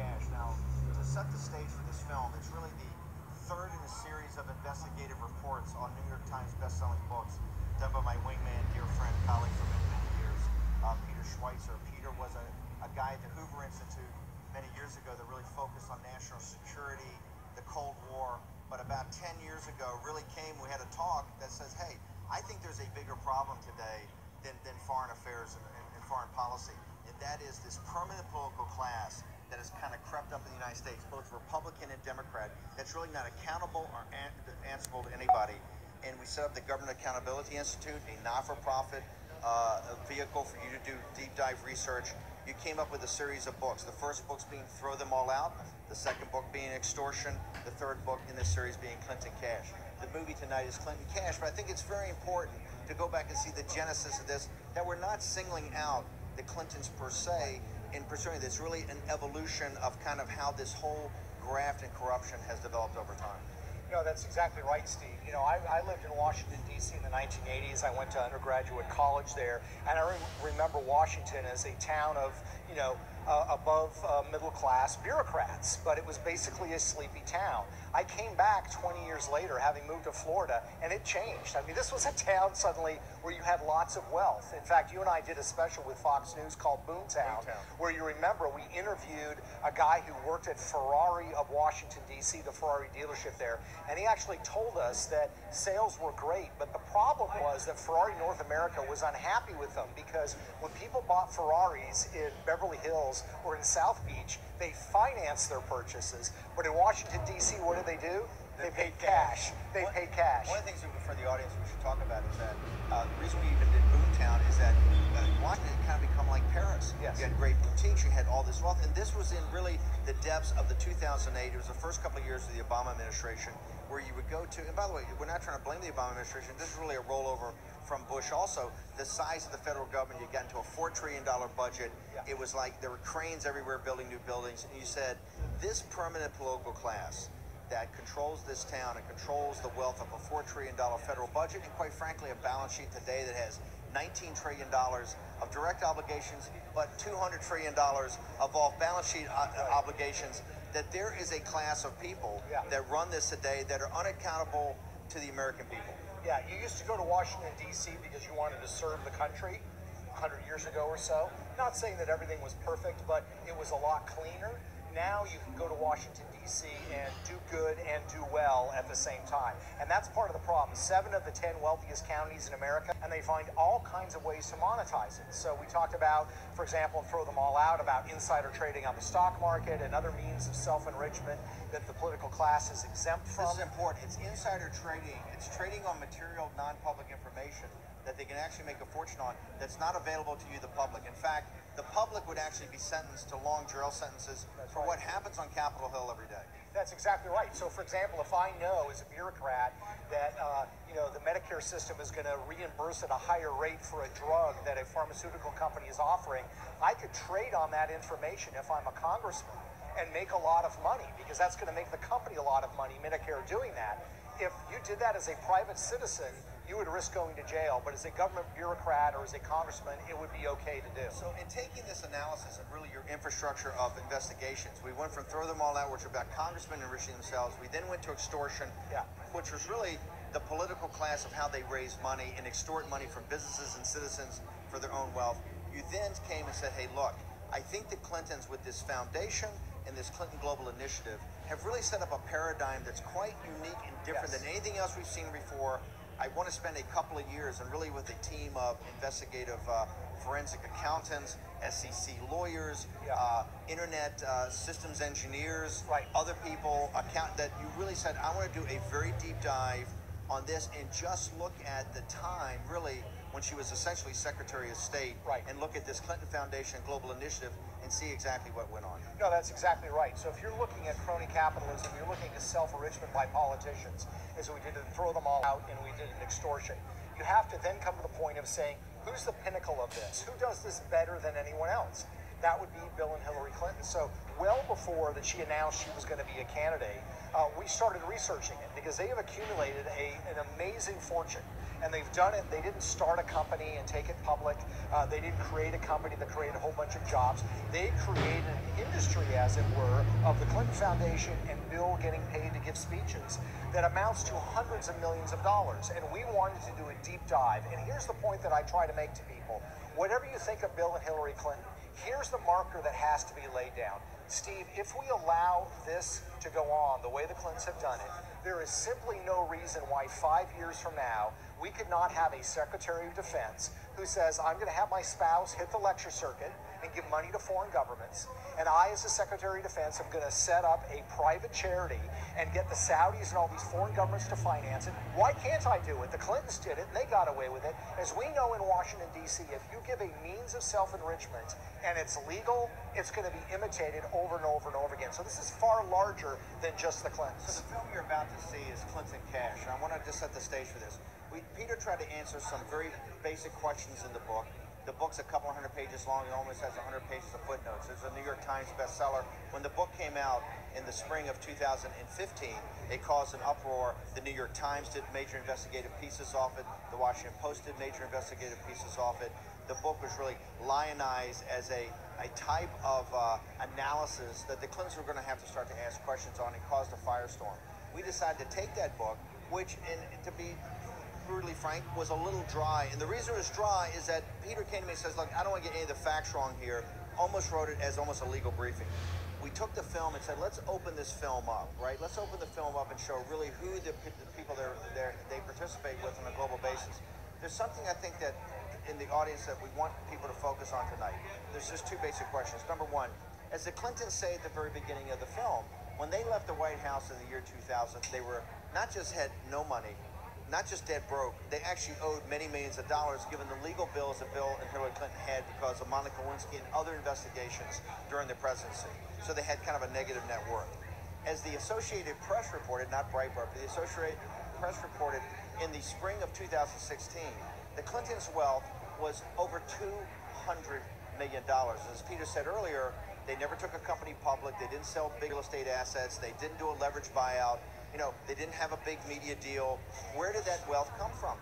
Cash. Now, to set the stage for this film, it's really the third in a series of investigative reports on New York Times best-selling books done by my wingman, dear friend, colleague for many, many years, Peter Schweizer. Peter was a guy at the Hoover Institute many years ago that really focused on national security, the Cold War, but about 10 years ago really we had a talk that says, hey, I think there's a bigger problem today than foreign affairs and foreign policy, and that is this permanent political class that has kind of crept up in the United States, both Republican and Democrat, that's really not accountable or answerable to anybody. And we set up the Government Accountability Institute, a not-for-profit vehicle for you to do deep dive research. You came up with a series of books. The first book's being Throw Them All Out, the second book being Extortion, the third book in this series being Clinton Cash. The movie tonight is Clinton Cash, but I think it's very important to go back and see the genesis of this, that we're not singling out the Clintons per se in pursuing this. Really an evolution of kind of how this whole graft and corruption has developed over time. No, that's exactly right, Steve. You know, I lived in Washington, D.C. in the 1980s. I went to undergraduate college there, and I remember Washington as a town of, you know, above middle-class bureaucrats, but it was basically a sleepy town. I came back 20 years later, having moved to Florida, and it changed. I mean, this was a town suddenly where you had lots of wealth. In fact, you and I did a special with Fox News called Boomtown, where you remember we interviewed a guy who worked at Ferrari of Washington, D.C., the Ferrari dealership there, and he actually told us that sales were great, but the problem was that Ferrari North America was unhappy with them, because when people bought Ferraris in Beverly Hills or in South Beach, they financed their purchases. But in Washington, D.C., what did they do? They paid cash. They paid cash. One of the things for the audience we should talk about is that the reason we even did Boomtown is that Washington kind of become like Paris. Yes. You had great boutiques, you had all this wealth, and this was in really the depths of the 2008. It was the first couple of years of the Obama administration, where you would go to, and by the way, we're not trying to blame the Obama administration, this is really a rollover from Bush also. The size of the federal government, you got into a $4 trillion budget. Yeah. It was like there were cranes everywhere building new buildings, and you said, this permanent political class that controls this town and controls the wealth of a $4 trillion federal budget, and quite frankly, a balance sheet today that has $19 trillion of direct obligations, but $200 trillion of off-balance sheet obligations, that there is a class of people that run this today that are unaccountable to the American people. Yeah, you used to go to Washington, D.C. because you wanted to serve the country 100 years ago or so. Not saying that everything was perfect, but it was a lot cleaner. Now you can go to Washington, D.C. and do good and do well at the same time. And that's part of the problem. 7 of the 10 wealthiest counties in America, and they find all kinds of ways to monetize it. So we talked about, for example, Throw Them All Out, about insider trading on the stock market and other means of self-enrichment that the political class is exempt from. This is important. It's insider trading. It's trading on material, non-public information that they can actually make a fortune on that's not available to you, the public. In fact, the public would actually be sentenced to long jail sentences for what happens on Capitol Hill every day. That's exactly right. So, for example, if I know as a bureaucrat that you know, the Medicare system is going to reimburse at a higher rate for a drug that a pharmaceutical company is offering, I could trade on that information if I'm a congressman and make a lot of money, because that's going to make the company a lot of money, Medicare, doing that. If you did that as a private citizen, you would risk going to jail, but as a government bureaucrat or as a congressman, it would be okay to do. So in taking this analysis of really your infrastructure of investigations, we went from Throw Them All Out, which was about congressmen enriching themselves. We then went to extortion, which was really the political class of how they raise money and extort money from businesses and citizens for their own wealth. You then came and said, hey, look, I think the Clintons with this foundation and this Clinton Global Initiative have really set up a paradigm that's quite unique and different than anything else we've seen before. I want to spend a couple of years and really with a team of investigative forensic accountants, SEC lawyers, internet systems engineers, other people, that you really said, I want to do a very deep dive on this and just look at the time, really, when she was essentially Secretary of State, and look at this Clinton Foundation Global Initiative and see exactly what went on. No, that's exactly right. So if you're looking at crony capitalism, you're looking at self-enrichment by politicians, as we did in Throw Them All Out and we did in Extortion, you have to then come to the point of saying, who's the pinnacle of this? Who does this better than anyone else? That would be Bill and Hillary Clinton. So well before that she announced she was going to be a candidate, we started researching it, because they have accumulated an amazing fortune. And they've done it. They didn't start a company and take it public. They didn't create a company that created a whole bunch of jobs. They created an industry, as it were, of the Clinton Foundation and Bill getting paid to give speeches that amounts to hundreds of millions of dollars. And we wanted to do a deep dive. And here's the point that I try to make to people. Whatever you think of Bill and Hillary Clinton, here's the marker that has to be laid down. Steve, if we allow this to go on the way the Clintons have done it, there is simply no reason why 5 years from now we could not have a Secretary of Defense who says, I'm going to have my spouse hit the lecture circuit and give money to foreign governments, and I, as the Secretary of Defense, am going to set up a private charity and get the Saudis and all these foreign governments to finance it. Why can't I do it? The Clintons did it, and they got away with it. As we know in Washington, D.C., if you give a means of self-enrichment and it's legal, it's going to be imitated over and over and over again. So this is far larger than just the Clintons. So the film you're about to see is Clinton Cash, and I want to just set the stage for this. Peter tried to answer some very basic questions in the book. The book's a couple hundred pages long. It almost has 100 pages of footnotes. It's a New York Times bestseller. When the book came out in the spring of 2015, it caused an uproar. The New York Times did major investigative pieces off it. The Washington Post did major investigative pieces off it. The book was really lionized as a type of analysis that the Clintons were going to have to start to ask questions on. It caused a firestorm. We decided to take that book, which, to be brutally frank, was a little dry. And the reason it was dry is that Peter came to me and says, look, I don't want to get any of the facts wrong here. Almost wrote it as almost a legal briefing. We took the film and said, let's open this film up, right? Let's open the film up and show really who the people they participate with on a global basis. There's something I think that in the audience that we want people to focus on tonight. There's just two basic questions. Number one, as the Clintons say at the very beginning of the film, when they left the White House in the year 2000, they were not just had no money, not just dead broke, they actually owed many millions of dollars given the legal bills that Bill and Hillary Clinton had because of Monica Lewinsky and other investigations during the presidency. So they had kind of a negative net worth. As the Associated Press reported, not Breitbart, but the Associated Press reported in the spring of 2016, the Clintons' wealth was over $200 million. As Peter said earlier, they never took a company public, they didn't sell big real estate assets, they didn't do a leverage buyout. You know, they didn't have a big media deal. Where did that wealth come from?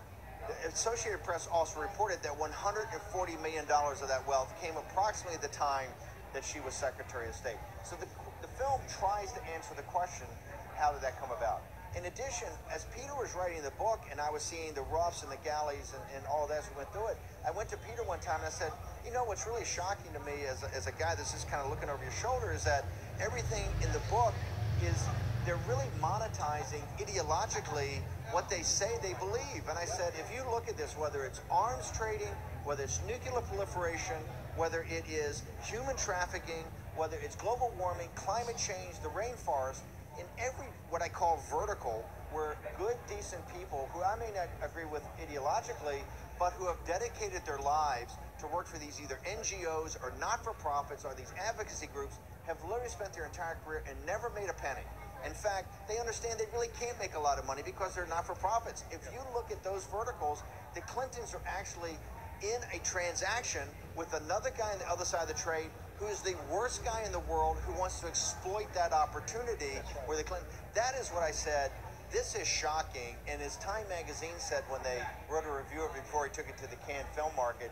The Associated Press also reported that $140 million of that wealth came approximately at the time that she was Secretary of State. So the film tries to answer the question, how did that come about? In addition, as Peter was writing the book and I was seeing the roughs and the galleys and all that as we went through it, I went to Peter one time and I said, you know, what's really shocking to me as a guy that's just kind of looking over your shoulder is that everything in the book is they're really monetizing ideologically what they say they believe. And I said, if you look at this, whether it's arms trading, whether it's nuclear proliferation, whether it is human trafficking, whether it's global warming, climate change, the rainforest, in every what I call vertical, where good, decent people who I may not agree with ideologically, but who have dedicated their lives to work for these either NGOs or not-for-profits or these advocacy groups have literally spent their entire career and never made a penny. In fact, they understand they really can't make a lot of money because they're not-for-profits. If you look at those verticals, the Clintons are actually in a transaction with another guy on the other side of the trade who is the worst guy in the world who wants to exploit that opportunity where the Clinton. That is what I said. This is shocking. And as Time Magazine said when they wrote a review of it before he took it to the Cannes film market,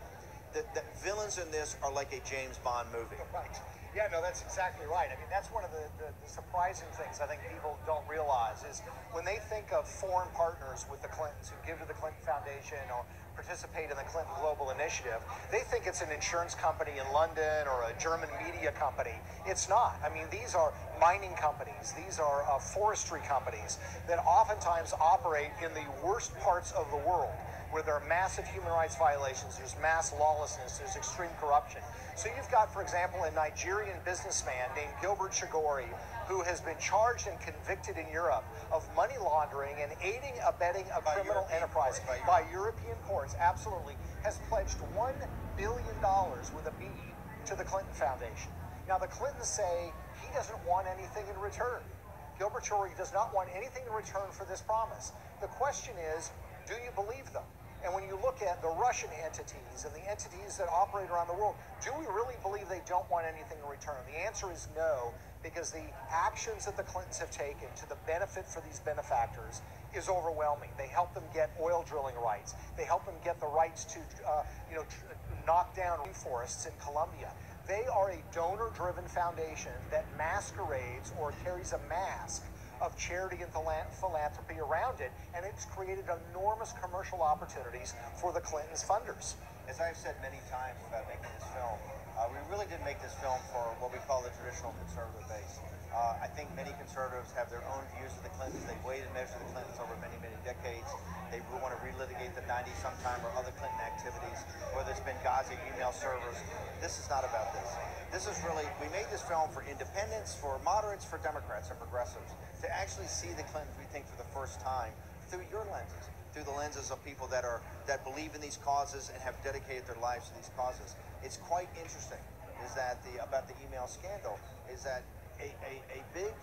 that villains in this are like a James Bond movie. Right. Yeah, no, that's exactly right. I mean, that's one of the surprising things I think people don't realize is when they think of foreign partners with the Clintons who give to the Clinton Foundation or participate in the Clinton Global Initiative, they think it's an insurance company in London or a German media company. It's not. I mean, these are mining companies. These are forestry companies that oftentimes operate in the worst parts of the world, where there are massive human rights violations, there's mass lawlessness, there's extreme corruption. So you've got, for example, a Nigerian businessman named Gilbert Chagori, who has been charged and convicted in Europe of money laundering and aiding, abetting a criminal enterprise by European courts, absolutely, has pledged $1 billion with a B to the Clinton Foundation. Now, the Clintons say he doesn't want anything in return. Gilbert Chagori does not want anything in return for this promise. The question is, do you believe them? And when you look at the Russian entities and the entities that operate around the world, do we really believe they don't want anything in return? The answer is no. because the actions that the Clintons have taken to the benefit for these benefactors is overwhelming. They help them get oil drilling rights. They help them get the rights to, knock down rainforests in Colombia. They are a donor-driven foundation that masquerades or carries a mask of charity and philanthropy around it, and it's created enormous commercial opportunities for the Clintons' funders. As I've said many times about making this film, we really didn't make this film for what we call the traditional conservative base. I think many conservatives have their own views of the Clintons. They've weighed and measured the Clintons over many, many decades. They want to relitigate the 90s sometime or other Clinton activities, whether it's Benghazi email servers. This is not about this. This is really, we made this film for independents, for moderates, for Democrats and progressives, to actually see the Clintons, we think, for the first time through your lenses, through the lenses of people that believe in these causes and have dedicated their lives to these causes. It's quite interesting is that about the email scandal is that a big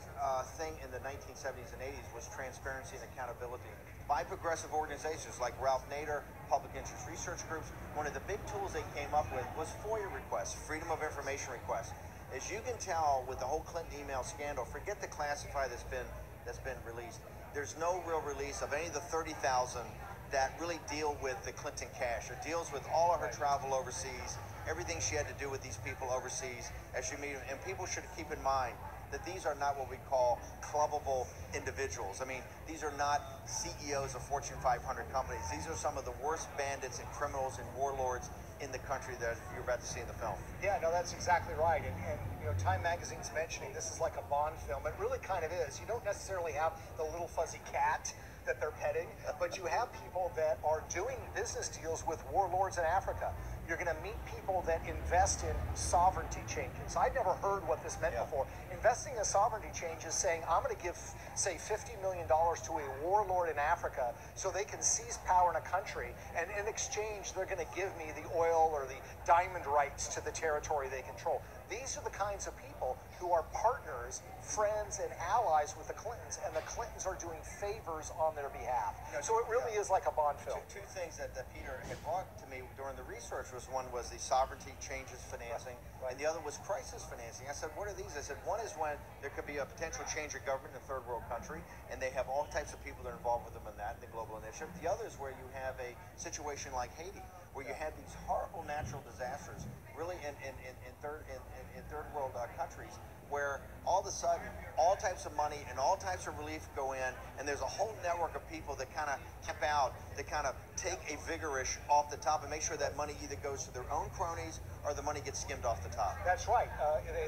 thing in the 1970s and 80s was transparency and accountability by progressive organizations like Ralph Nader, public interest research groups. One of the big tools they came up with was FOIA requests, Freedom of Information requests. As you can tell with the whole Clinton email scandal, forget the classified that's been released. There's no real release of any of the 30,000 that really deal with the Clinton cash, or deals with all of her travel overseas, everything she had to do with these people overseas as she meet them. And people should keep in mind that these are not what we call clubbable individuals. I mean, these are not CEOs of Fortune 500 companies. These are some of the worst bandits and criminals and warlords in the country that you're about to see in the film. Yeah, no, that's exactly right. And Time Magazine's mentioning this is like a Bond film. It really kind of is. You don't necessarily have the little fuzzy cat that they're petting, but you have people that are doing business deals with warlords in Africa. You're going to meet people that invest in sovereignty changes. I'd never heard what this meant before. Investing in sovereignty changes, saying I'm going to give, say, $50 million to a warlord in Africa so they can seize power in a country, and in exchange they're going to give me the oil or the diamond rights to the territory they control. These are the kinds of people who are partners, friends, and allies with the Clintons, and the Clintons are doing favors on their behalf. So it really is like a Bond film. Two things that Peter had brought to me during the research was, one was the sovereignty changes financing, and the other was crisis financing. I said, what are these? I said, one is when there could be a potential change of government in a third world country, and they have all types of people that are involved with them in that, the global initiative. The other is where you have a situation like Haiti, where you have these horrible natural disasters, really in third world countries, where all of a sudden all types of money and all types of relief go in, and there's a whole network of people that kind of camp out, that kind of take a vigorish off the top and make sure that money either goes to their own cronies or the money gets skimmed off the top. That's right.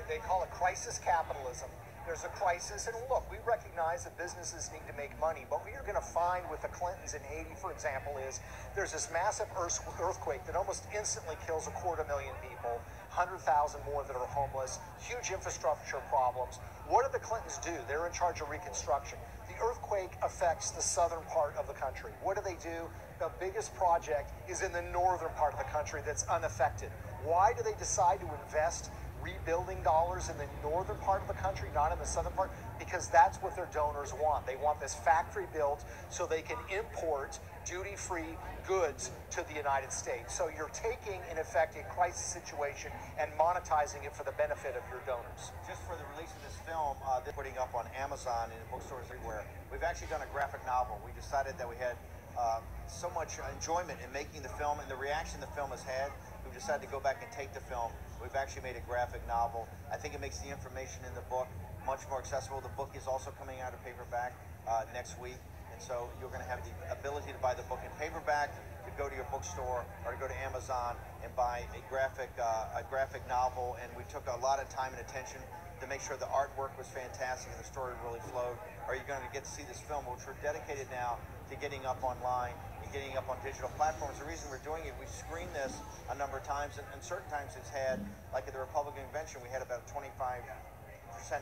They call it crisis capitalism. There's a crisis, and look, we recognize that businesses need to make money, but what you're going to find with the Clintons in Haiti, for example, is there's this massive earthquake that almost instantly kills 250,000 people, 100,000 more that are homeless, huge infrastructure problems. What do the Clintons do? They're in charge of reconstruction. The earthquake affects the southern part of the country. What do? The biggest project is in the northern part of the country that's unaffected. Why do they decide to invest rebuilding dollars in the northern part of the country, not in the southern part? Because that's what their donors want. They want this factory built so they can import duty-free goods to the United States. So you're taking, in effect, a crisis situation and monetizing it for the benefit of your donors. Just for the release of this film, they're putting up on Amazon and bookstores everywhere. We've actually done a graphic novel. We decided that we had so much enjoyment in making the film and the reaction the film has had. We've decided to go back and take the film. We've actually made a graphic novel. I think it makes the information in the book much more accessible. The book is also coming out of paperback next week. And so you're going to have the ability to buy the book in paperback, to go to your bookstore, or to go to Amazon and buy a graphic novel. And we took a lot of time and attention to make sure the artwork was fantastic and the story really flowed. Are you going to get to see this film, which we're dedicated now to getting up online and getting up on digital platforms. The reason we're doing it, we screened this a number of times, and certain times it's had, like at the Republican convention, we had about 25%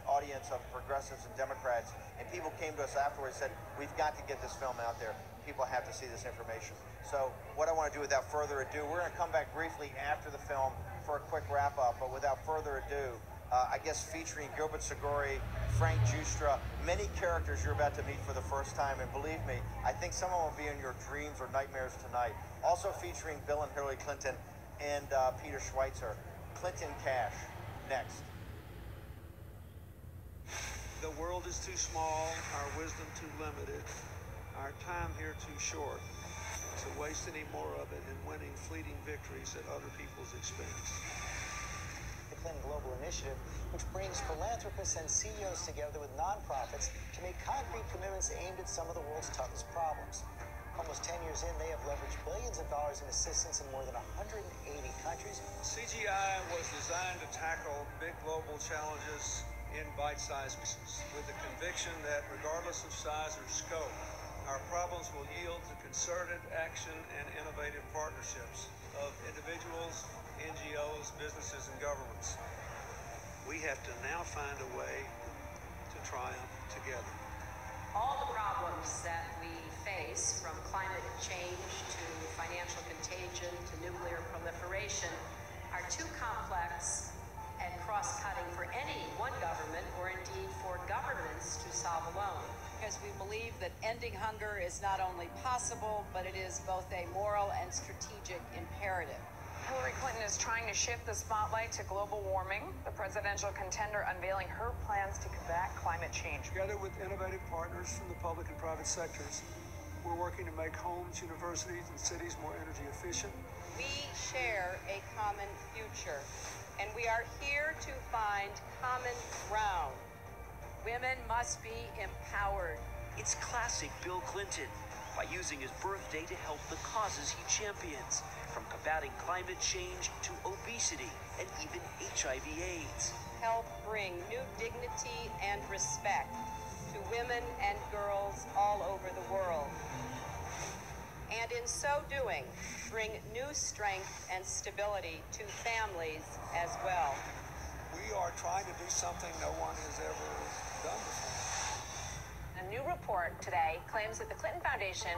audience of progressives and Democrats, and people came to us afterwards and said, we've got to get this film out there. People have to see this information. So what I want to do without further ado, we're going to come back briefly after the film for a quick wrap up, but without further ado, I guess featuring Gilbert Sigori, Frank Giustra, many characters you're about to meet for the first time, and believe me, I think some of them will be in your dreams or nightmares tonight. Also featuring Bill and Hillary Clinton and Peter Schweizer. Clinton Cash, next. is too small, our wisdom too limited, our time here too short to waste any more of it in winning fleeting victories at other people's expense. The Clinton Global Initiative, which brings philanthropists and CEOs together with nonprofits to make concrete commitments aimed at some of the world's toughest problems. Almost 10 years in, they have leveraged billions of dollars in assistance in more than 180 countries. CGI was designed to tackle big global challenges in bite-sized pieces with the conviction that regardless of size or scope, our problems will yield to concerted action and innovative partnerships of individuals, NGOs, businesses, and governments. We have to now find a way to triumph together. All the problems that we face, from climate change to financial contagion to nuclear proliferation, are too complex and cross-cutting for any one government, or indeed for governments, to solve alone. Because we believe that ending hunger is not only possible, but it is both a moral and strategic imperative. Hillary Clinton is trying to shift the spotlight to global warming, the presidential contender unveiling her plans to combat climate change. Together with innovative partners from the public and private sectors, we're working to make homes, universities, and cities more energy efficient. We share a common future, and we are here to find common ground. Women must be empowered. It's classic Bill Clinton, by using his birthday to help the causes he champions, from combating climate change to obesity and even HIV/AIDS. Help bring new dignity and respect to women and girls all over the world. And in so doing, bring new strength and stability to families as well. We are trying to do something no one has ever done before. A new report today claims that the Clinton Foundation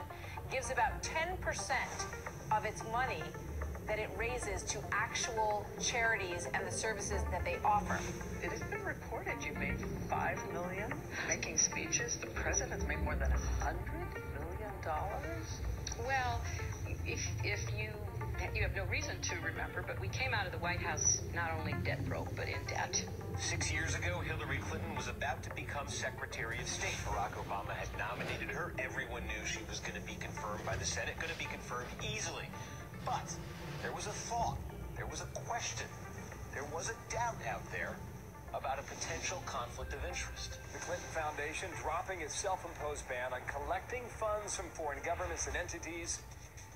gives about 10% of its money that it raises to actual charities and the services that they offer. It has been reported you made $5 million making speeches. The president's made more than $100 million. Well, if you have no reason to remember, but we came out of the White House not only debt broke, but in debt. 6 years ago, Hillary Clinton was about to become Secretary of State. Barack Obama had nominated her. Everyone knew she was going to be confirmed by the Senate, going to be confirmed easily. But there was a thought, there was a question, there was a doubt out there about a potential conflict of interest. The Clinton Foundation dropping its self-imposed ban on collecting funds from foreign governments and entities.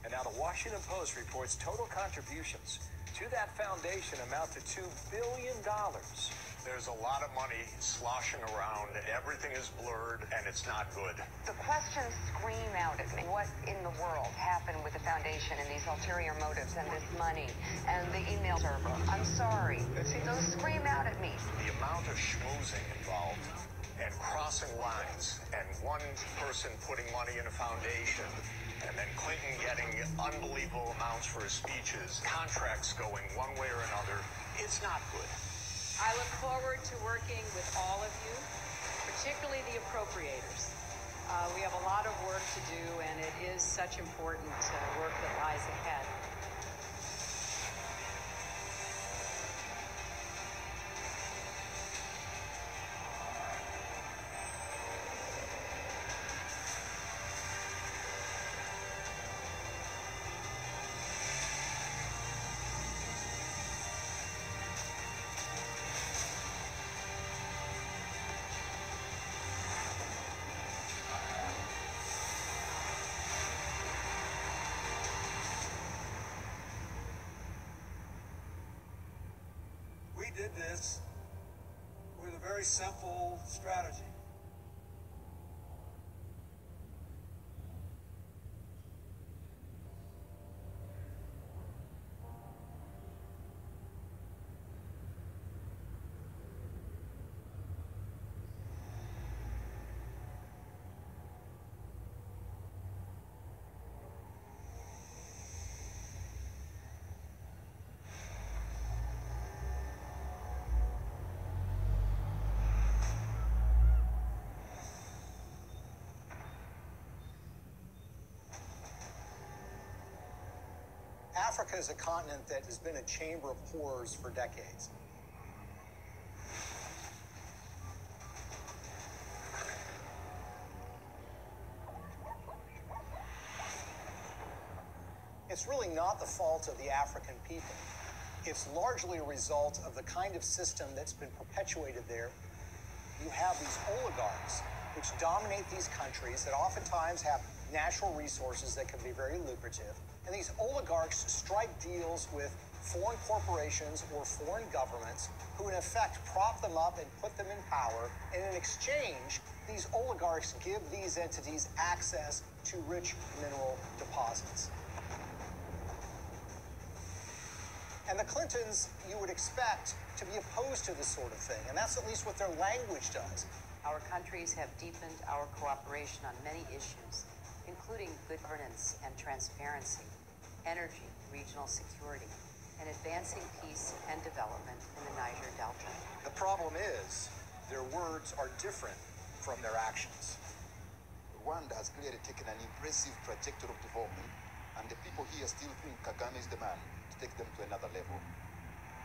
And now the Washington Post reports total contributions to that foundation amount to $2 billion. There's a lot of money sloshing around, and everything is blurred, and it's not good. The questions scream out at me. What in the world happened with the foundation and these ulterior motives and this money and the email server? I'm sorry. Those scream out at me. The amount of schmoozing involved and crossing lines, and one person putting money in a foundation, and then Clinton getting unbelievable amounts for his speeches, contracts going one way or another, it's not good. I look forward to working with all of you, particularly the appropriators. We have a lot of work to do, and it is such important work that lies ahead. We did this with a very simple strategy. Africa is a continent that has been a chamber of horrors for decades. it's really not the fault of the African people. It's largely a result of the kind of system that's been perpetuated there. You have these oligarchs which dominate these countries that oftentimes have natural resources that can be very lucrative. And these oligarchs strike deals with foreign corporations or foreign governments who in effect prop them up and put them in power. And in exchange, these oligarchs give these entities access to rich mineral deposits. And the Clintons, you would expect to be opposed to this sort of thing. And that's at least what their language does. Our countries have deepened our cooperation on many issues, including good governance and transparency, energy, regional security, and advancing peace and development in the Niger Delta. The problem is, their words are different from their actions. Rwanda has clearly taken an impressive trajectory of development, and the people here still think Kagame's demand to take them to another level.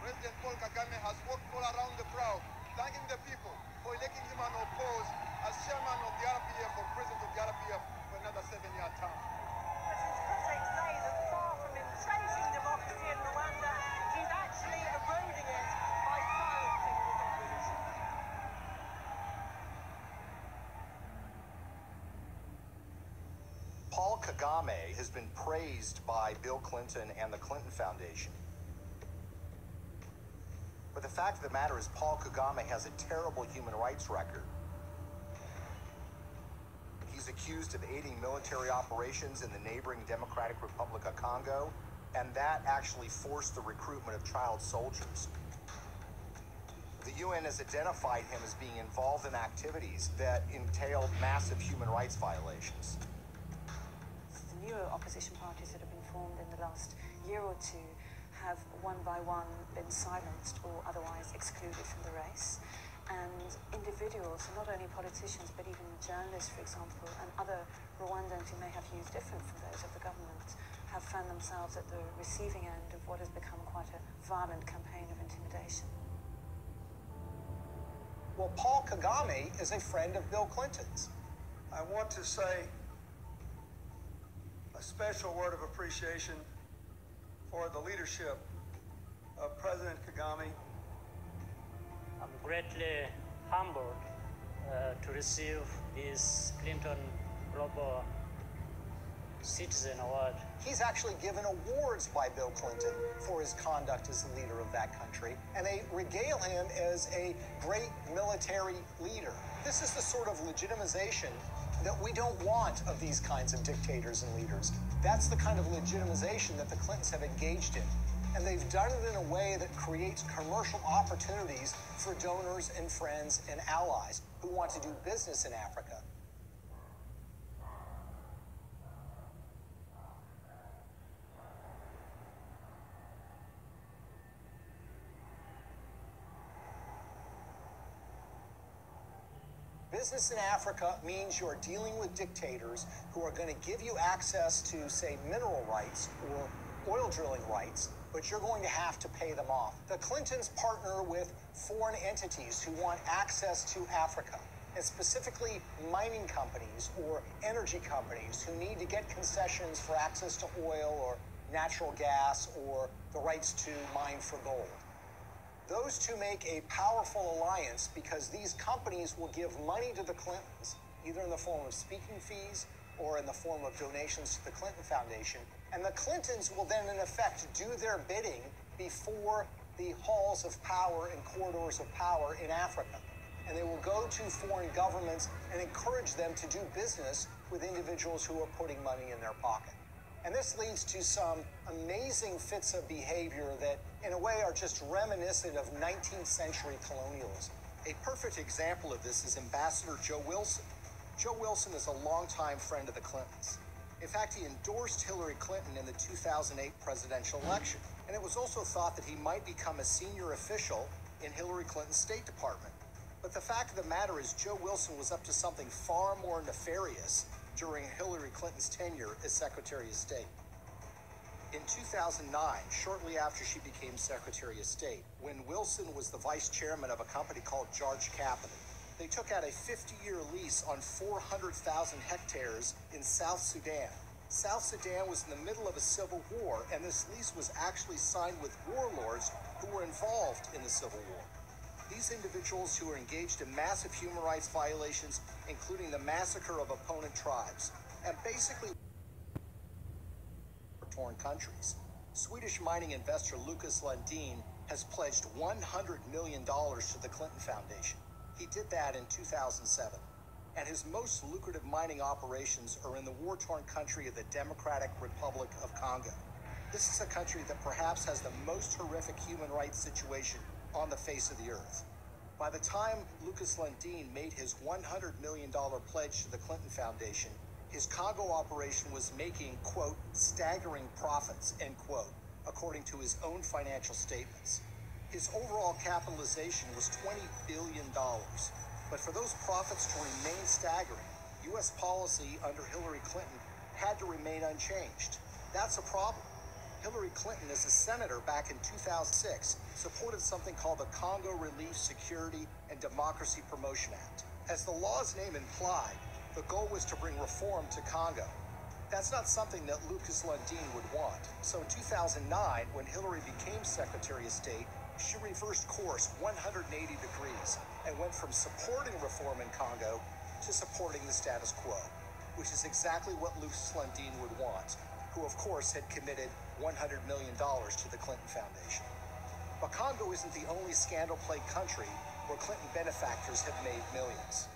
President Paul Kagame has walked all around the crowd, thanking the people for electing him unopposed as chairman of the RPF or president of the RPF for another 7-year term. Since critics say that far from entrencting democracy in Rwanda, he's actually eroding it by silencing his opposition. Paul Kagame has been praised by Bill Clinton and the Clinton Foundation. But the fact of the matter is Paul Kagame has a terrible human rights record. He's accused of aiding military operations in the neighboring Democratic Republic of Congo, and that actually forced the recruitment of child soldiers. The UN has identified him as being involved in activities that entailed massive human rights violations. The newer opposition parties that have been formed in the last year or two have one by one been silenced or otherwise excluded from the race. And individuals, not only politicians, but even journalists, for example, and other Rwandans who may have views different from those of the government, have found themselves at the receiving end of what has become quite a violent campaign of intimidation. Well, Paul Kagame is a friend of Bill Clinton's. I want to say a special word of appreciation for the leadership of President Kagame. I'm greatly humbled to receive this Clinton Global Citizen Award. He's actually given awards by Bill Clinton for his conduct as the leader of that country, and they regale him as a great military leader. This is the sort of legitimization that we don't want of these kinds of dictators and leaders. That's the kind of legitimization that the Clintons have engaged in. And they've done it in a way that creates commercial opportunities for donors and friends and allies who want to do business in Africa. Business in Africa means you're dealing with dictators who are going to give you access to, say, mineral rights or oil drilling rights, but you're going to have to pay them off. The Clintons partner with foreign entities who want access to Africa, and specifically mining companies or energy companies who need to get concessions for access to oil or natural gas or the rights to mine for gold. Those two make a powerful alliance because these companies will give money to the Clintons, either in the form of speaking fees or in the form of donations to the Clinton Foundation. And the Clintons will then, in effect, do their bidding before the halls of power and corridors of power in Africa. And they will go to foreign governments and encourage them to do business with individuals who are putting money in their pocket. And this leads to some amazing fits of behavior that, in a way, are just reminiscent of 19th century colonialism. A perfect example of this is Ambassador Joe Wilson. Joe Wilson is a longtime friend of the Clintons. In fact, he endorsed Hillary Clinton in the 2008 presidential election. And it was also thought that he might become a senior official in Hillary Clinton's State Department. But the fact of the matter is Joe Wilson was up to something far more nefarious during Hillary Clinton's tenure as Secretary of State. In 2009, shortly after she became Secretary of State, when Wilson was the vice chairman of a company called Jarge Capital, they took out a 50-year lease on 400,000 hectares in South Sudan. South Sudan was in the middle of a civil war, and this lease was actually signed with warlords who were involved in the civil war. These individuals who were engaged in massive human rights violations, including the massacre of opponent tribes, and basically torn countries. Swedish mining investor Lucas Lundin has pledged $100 million to the Clinton Foundation. He did that in 2007. And his most lucrative mining operations are in the war-torn country of the Democratic Republic of Congo. This is a country that perhaps has the most horrific human rights situation on the face of the earth. By the time Lucas Lundin made his $100 million pledge to the Clinton Foundation, his Congo operation was making, quote, staggering profits, end quote, according to his own financial statements. His overall capitalization was $20 billion. But for those profits to remain staggering, U.S. policy under Hillary Clinton had to remain unchanged. That's a problem. Hillary Clinton, as a senator back in 2006, supported something called the Congo Relief, Security, and Democracy Promotion Act. As the law's name implied, the goal was to bring reform to Congo. That's not something that Lucas Lundin would want. So in 2009, when Hillary became Secretary of State, she reversed course 180 degrees and went from supporting reform in Congo to supporting the status quo, which is exactly what Lucas Lundin would want, who of course had committed $100 million to the Clinton Foundation. But Congo isn't the only scandal-plagued country where Clinton benefactors have made millions.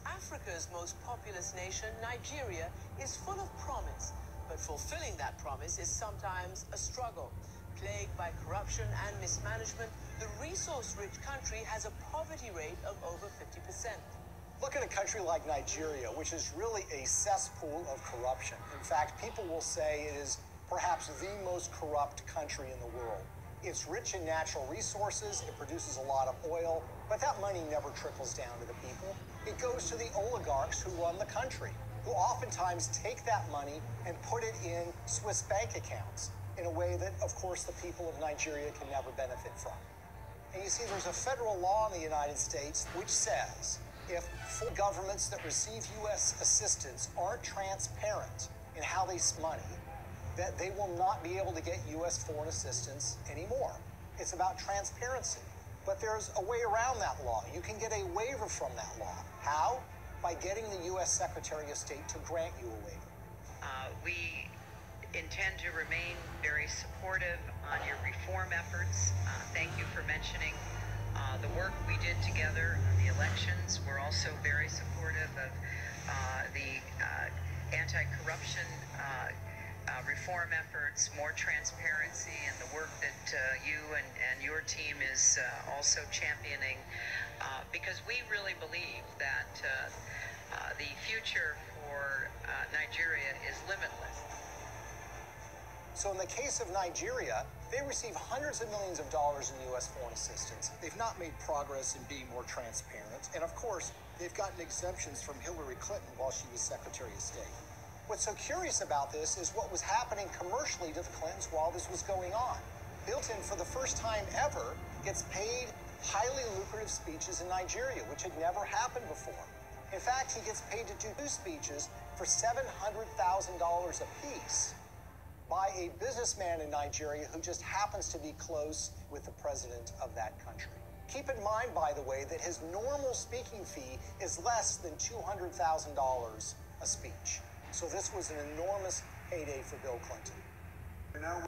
Africa's most populous nation, Nigeria, is full of promise, but fulfilling that promise is sometimes a struggle. Plagued by corruption and mismanagement, the resource-rich country has a poverty rate of over 50%. Look at a country like Nigeria, which is really a cesspool of corruption. In fact, people will say it is perhaps the most corrupt country in the world. It's rich in natural resources, it produces a lot of oil, but that money never trickles down to the people. It goes to the oligarchs who run the country, who oftentimes take that money and put it in Swiss bank accounts in a way that, of course, the people of Nigeria can never benefit from. And you see, there's a federal law in the United States which says if full governments that receive U.S. assistance aren't transparent in how they spend money, that they will not be able to get U.S. foreign assistance anymore. It's about transparency. But there's a way around that law. You can get a waiver from that law. How? By getting the U.S. Secretary of State to grant you a waiver. We intend to remain very supportive on your reform efforts. Thank you for mentioning the work we did together on the elections. We're also very supportive of the anti-corruption reform efforts, more transparency, and the work that you and your team is also championing, because we really believe that the future for Nigeria is limitless. So in the case of Nigeria, they receive hundreds of millions of dollars in U.S. foreign assistance. They've not made progress in being more transparent. And of course, they've gotten exemptions from Hillary Clinton while she was Secretary of State. What's so curious about this is what was happening commercially to the Clintons while this was going on. Bilton, for the first time ever, gets paid highly lucrative speeches in Nigeria, which had never happened before. In fact, he gets paid to do 2 speeches for $700,000 apiece by a businessman in Nigeria who just happens to be close with the president of that country. Keep in mind, by the way, that his normal speaking fee is less than $200,000 a speech. So this was an enormous payday for Bill Clinton.